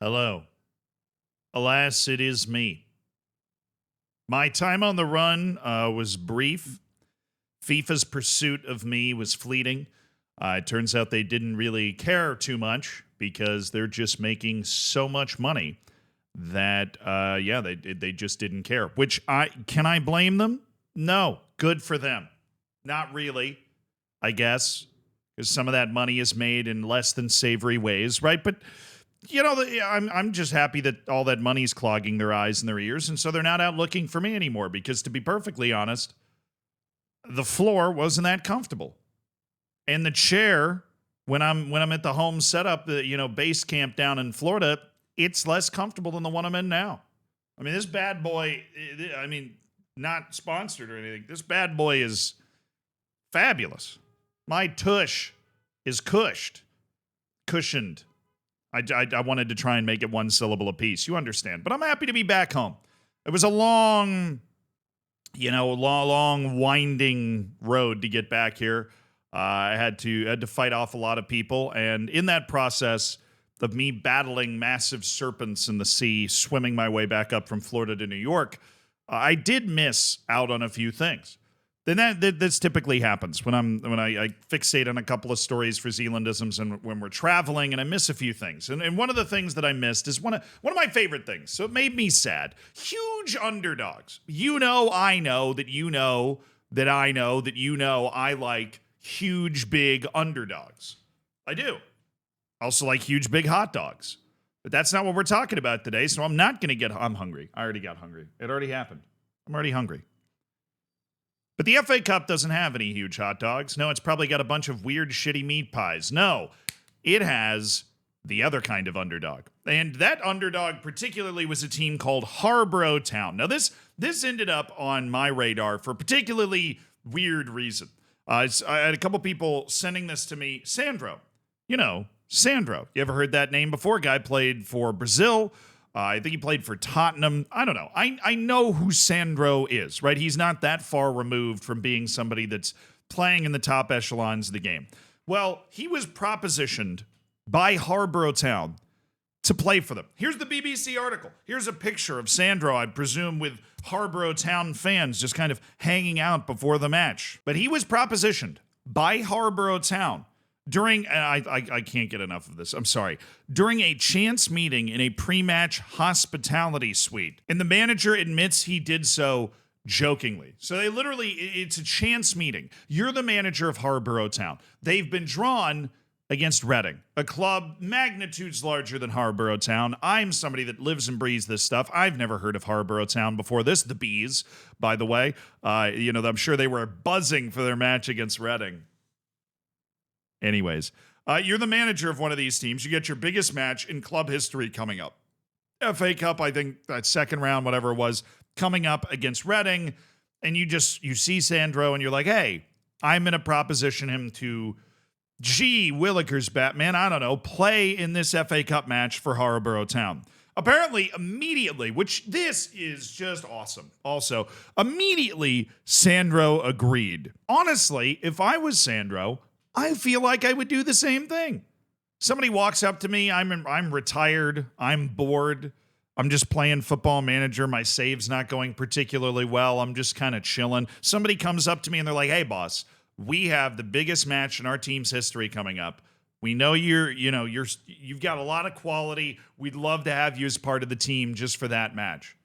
Hello. Alas, it is me. My time on the run was brief. FIFA's pursuit of me was fleeting. It turns out they didn't really care too much because they're just making so much money that, they just didn't care. Which can I blame them? No. Good for them. Not really, I guess, because some of that money is made in less than savory ways, right? But I'm just happy that all that money's clogging their eyes and their ears, and so they're not out looking for me anymore. Because to be perfectly honest, the floor wasn't that comfortable, and the chair when I'm at the home setup, base camp down in Florida, it's less comfortable than the one I'm in now. I mean, this bad boy. I mean, not sponsored or anything. This bad boy is fabulous. My tush is cushioned. I wanted to try and make it one syllable apiece. You understand. But I'm happy to be back home. It was a long winding road to get back here. I had to fight off a lot of people. And in that process of me battling massive serpents in the sea, swimming my way back up from Florida to New York, I did miss out on a few things. Then this typically happens when I fixate on a couple of stories for Zealandisms and when we're traveling, and I miss a few things. And one of the things that I missed is one of my favorite things. So it made me sad. Huge underdogs. I know that I like huge big underdogs. I do. Also like huge big hot dogs. But that's not what we're talking about today. So I'm not going to I'm hungry. I already got hungry. It already happened. I'm already hungry. But the FA Cup doesn't have any huge hot dogs. No, it's probably got a bunch of weird, shitty meat pies. No, it has the other kind of underdog. And that underdog particularly was a team called Harborough Town. Now, this ended up on my radar for a particularly weird reason. I had a couple people sending this to me. Sandro. Sandro. You ever heard that name before? Guy played for Brazil. I think he played for Tottenham. I don't know. I know who Sandro is, right? He's not that far removed from being somebody that's playing in the top echelons of the game. Well, he was propositioned by Harborough Town to play for them. Here's the BBC article. Here's a picture of Sandro, I presume, with Harborough Town fans just kind of hanging out before the match. But he was propositioned by Harborough Town during, and I can't get enough of this, I'm sorry, during a chance meeting in a pre-match hospitality suite. And the manager admits he did so jokingly. So it's a chance meeting. You're the manager of Harborough Town. They've been drawn against Reading, a club magnitudes larger than Harborough Town. I'm somebody that lives and breathes this stuff. I've never heard of Harborough Town before this. The Bees, by the way. I'm sure they were buzzing for their match against Reading. Anyways, you're the manager of one of these teams. You get your biggest match in club history coming up. FA Cup, I think, that second round, whatever it was, coming up against Reading. And you see Sandro and you're like, hey, I'm going to proposition him to, Willikers, Batman, I don't know, play in this FA Cup match for Harborough Town. Apparently, immediately, which this is just awesome. Also, immediately, Sandro agreed. Honestly, if I was Sandro, I feel like I would do the same thing. Somebody walks up to me, I'm retired, I'm bored, I'm just playing Football Manager, my save's not going particularly well, I'm just kind of chilling. Somebody comes up to me and they're like, hey boss, we have the biggest match in our team's history coming up. We know you've got a lot of quality. We'd love to have you as part of the team just for that match.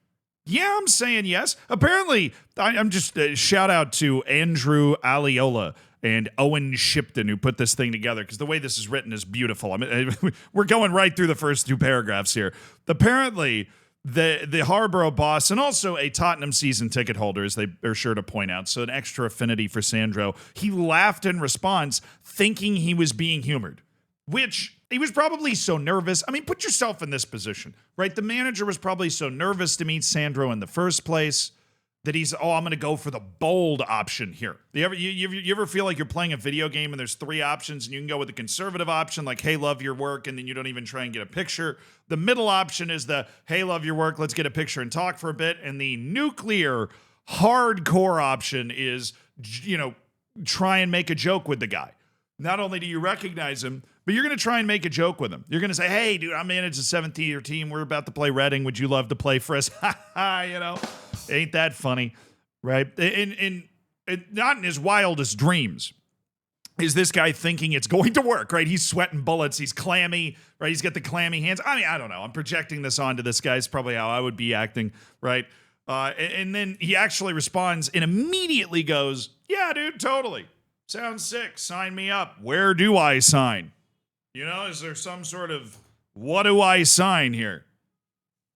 Yeah, I'm saying yes. Apparently, I'm just shout out to Andrew Aliola and Owen Shipton, who put this thing together, because the way this is written is beautiful. I mean, we're going right through the first two paragraphs here. Apparently, the Harborough boss, and also a Tottenham season ticket holder, as they are sure to point out, so an extra affinity for Sandro, he laughed in response, thinking he was being humored, which he was probably so nervous. I mean, put yourself in this position, right? The manager was probably so nervous to meet Sandro in the first place that he's, I'm going to go for the bold option here. You ever feel like you're playing a video game and there's three options and you can go with the conservative option, like, hey, love your work, and then you don't even try and get a picture. The middle option is the, hey, love your work, let's get a picture and talk for a bit. And the nuclear, hardcore option is, try and make a joke with the guy. not only do you recognize him, but you're going to try and make a joke with him. You're going to say, hey, dude, I manage a 17-year team. We're about to play Reading. Would you love to play for us? Ain't that funny, right? And not in his wildest dreams is this guy thinking it's going to work, right? He's sweating bullets. He's clammy, right? He's got the clammy hands. I mean, I don't know. I'm projecting this onto this guy. It's probably how I would be acting, right? And then he actually responds and immediately goes, yeah, dude, totally. Sounds sick. Sign me up. Where do I sign? Is there some sort of, what do I sign here?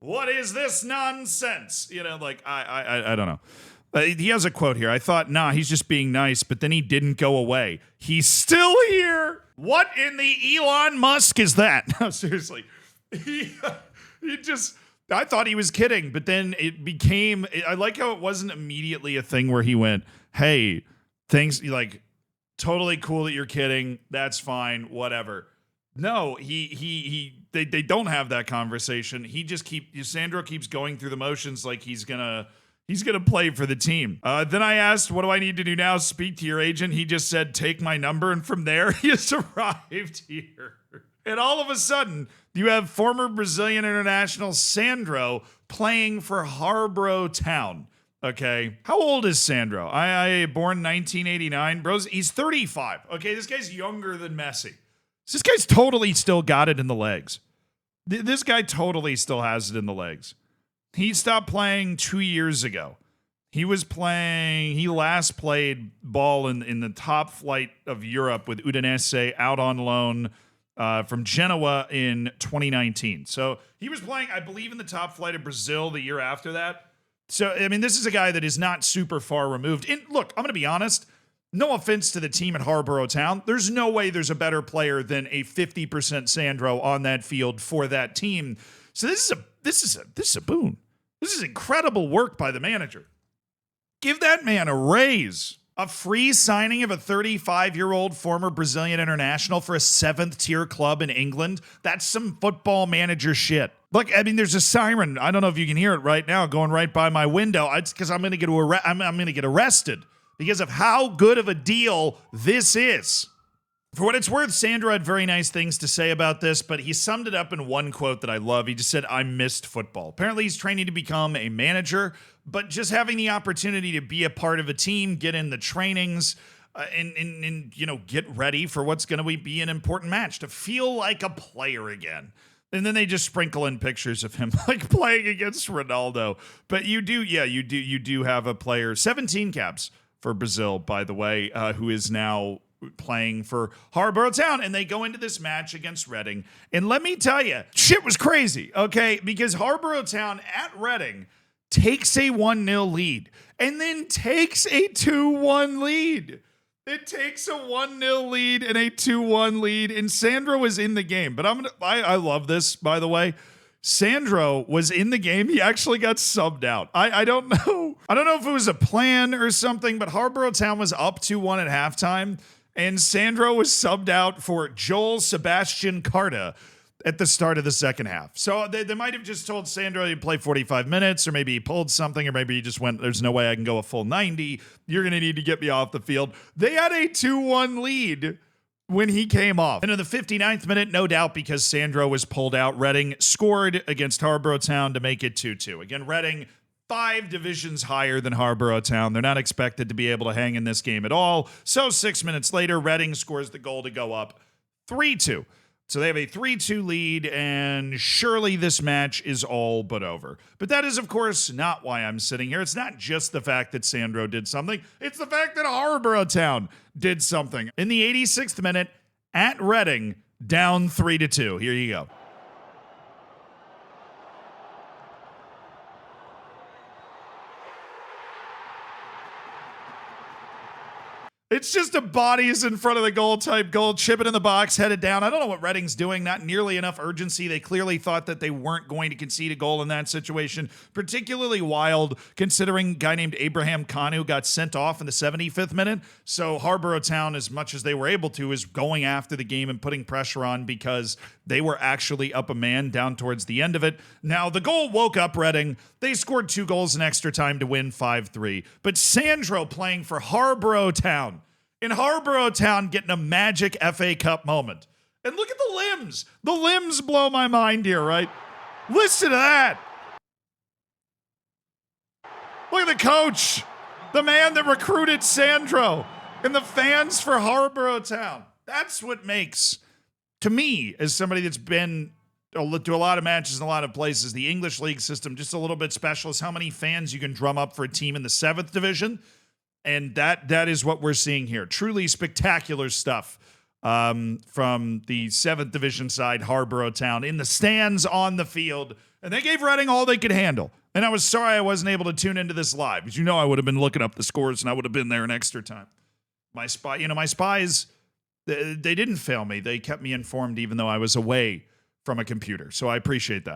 What is this nonsense? I don't know. He has a quote here. I thought, nah, he's just being nice, but then he didn't go away. He's still here. What in the Elon Musk is that? No, seriously. He just, I thought he was kidding, but then it became, I like how it wasn't immediately a thing where he went, hey, things like, totally cool that you're kidding. That's fine. Whatever. No, they don't have that conversation. Sandro keeps going through the motions like he's gonna play for the team. Then I asked, what do I need to do now? Speak to your agent. He just said, take my number. And from there, he has arrived here. And all of a sudden, you have former Brazilian international Sandro playing for Harborough Town. Okay. How old is Sandro? I born 1989. Bros, he's 35. Okay. This guy's younger than Messi. This guy's totally still got it in the legs. This guy totally still has it in the legs. He stopped playing 2 years ago. He last played ball in the top flight of Europe with Udinese out on loan from Genoa in 2019. So he was playing, I believe, in the top flight of Brazil the year after that. So, I mean, this is a guy that is not super far removed. And look, I'm going to be honest. No offense to the team at Harborough Town. There's no way there's a better player than a 50% Sandro on that field for that team. So this is a boon. This is incredible work by the manager. Give that man a raise. A free signing of a 35-year-old former Brazilian international for a 7th-tier club in England. That's some football manager shit. Look, I mean, there's a siren. I don't know if you can hear it right now going right by my window. It's because I'm going to get arrested because of how good of a deal this is. For what it's worth, Sandro had very nice things to say about this, but he summed it up in one quote that I love. He just said, I missed football. Apparently he's training to become a manager, but just having the opportunity to be a part of a team, get in the trainings, and get ready for what's going to be an important match, to feel like a player again. And then they just sprinkle in pictures of him like playing against Ronaldo. But you do have a player, 17 caps for Brazil, by the way, who is now playing for Harborough Town, and they go into this match against Reading. And let me tell you, shit was crazy, okay? Because Harborough Town at Reading takes a 1-0 lead and then takes a 2-1 lead. It takes a 1-0 lead and a 2-1 lead, and Sandro was in the game. But I love this, by the way. Sandro was in the game. He actually got subbed out. I don't know. I don't know if it was a plan or something, but Harborough Town was up 2-1 at halftime, and Sandro was subbed out for Joel Sebastian Carta at the start of the second half. So they might have just told Sandro he'd play 45 minutes, or maybe he pulled something, or maybe he just went, there's no way I can go a full 90. You're going to need to get me off the field. They had a 2-1 lead when he came off. And in the 59th minute, no doubt because Sandro was pulled out, Reading scored against Harborough Town to make it 2-2. Again, Reading 5 divisions higher than Harborough Town. They're not expected to be able to hang in this game at all. So 6 minutes later, Reading scores the goal to go up 3-2. So they have a 3-2 lead, and surely this match is all but over. But that is, of course, not why I'm sitting here. It's not just the fact that Sandro did something. It's the fact that Harborough Town did something. In the 86th minute, at Reading, down 3-2. Here you go. It's just a bodies in front of the goal type goal, chip it in the box, headed down. I don't know what Reading's doing. Not nearly enough urgency. They clearly thought that they weren't going to concede a goal in that situation. Particularly wild considering a guy named Abraham Kanu got sent off in the 75th minute. So Harborough Town, as much as they were able to, is going after the game and putting pressure on because they were actually up a man down towards the end of it. Now, the goal woke up Reading. They scored 2 goals in extra time to win 5-3. But Sandro playing for Harborough Town in Harborough Town getting a magic FA Cup moment. And look at the limbs. The limbs blow my mind here, right? Listen to that. Look at the coach, the man that recruited Sandro, and the fans for Harborough Town. That's what makes, to me, as somebody that's been to a lot of matches in a lot of places, the English league system just a little bit special is how many fans you can drum up for a team in the 7th division. And that is what we're seeing here. Truly spectacular stuff from the 7th division side, Harborough Town, in the stands, on the field. And they gave Reading all they could handle. And I was sorry I wasn't able to tune into this live, because I would have been looking up the scores and I would have been there in extra time. My spies, they didn't fail me. They kept me informed even though I was away from a computer. So I appreciate that.